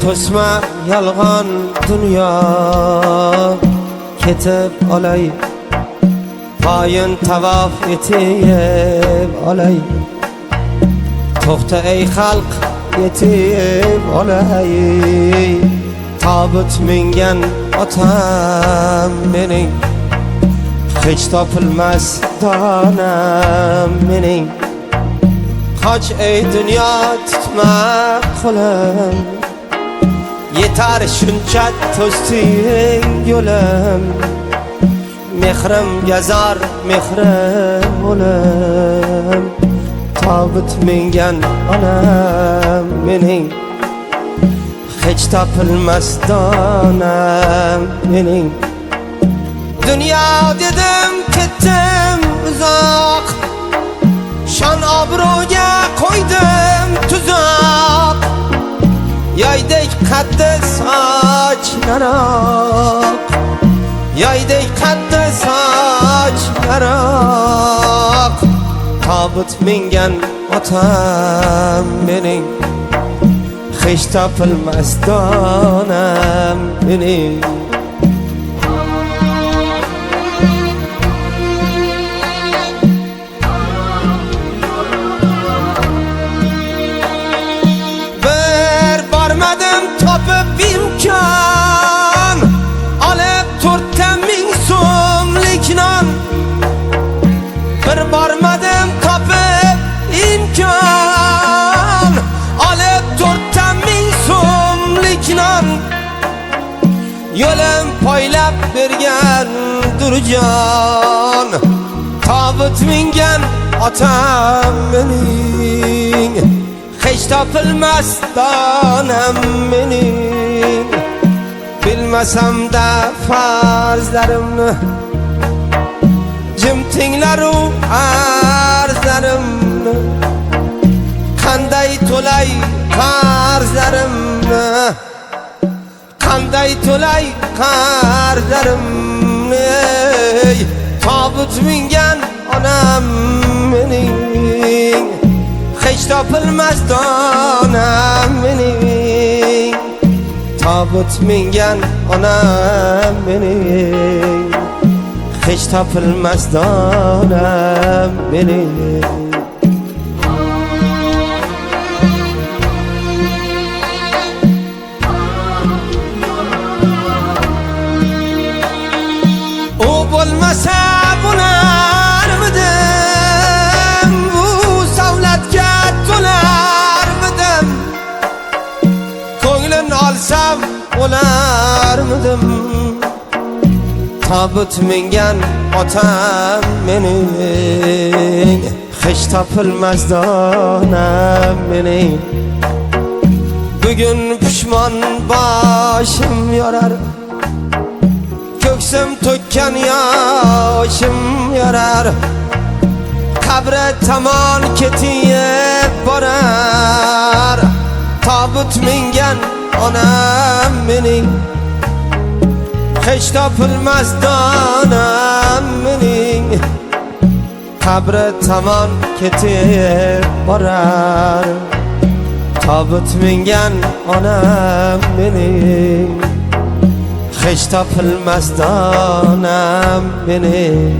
ko'sma yolg'on dunyo ketib olay, xoin tavof etib olay. To'xta ey xalq yetib olay, tobut mingan otam mening, hech topilmas donam mening. Qoch ey dunyo tutma qo'lim, yetar shuncha to'sding yo'lim. Mehrim yazar mehrim o'lim, tobut mingan onam mening, hech topilmas donam mening. Dunyo dedim ketdim uzoq, shon obro'ga qo'ydim tuzoq. Yoydek qaddi sochlaroq, yoydek qaddi sochlaroq. Tobut mingan otam mening, hech topilmas donam mening. Bir bormadim topib imkon, olib 4,000 so'mlik non. Bir bormadim topib imkon, olib 4,000 so'mlik non. Yo'lim poylab bergan durjon, tobut mingan otam mening, hech topilmas donam mening. Bilmasam-da farzlarimni, jim tinglaru arzlarimni. Qanday to'lay qarzlarimni, qanday to'lay qarzlarimni. Tobut mingan onam mening, hech topilmas donam mening. Tobut mingan onam mening, hech topilmas donam mening. U bo'lmasa bo'larmidim, bu savlatga to'larmidim. Ko'nglin olsam bo'larmidim, tobut mingan otam mening, hech topilmas donam mening. Bugun pushmon boshim yorar, ko'ksim to'kkan yoshim yorar. Qabri tomon ketib borar, tobut mingan onam mening, hech topilmas donam mening. Qabri tomon ketib borar, tobut mingan onam mening, hech topilmas donam mening.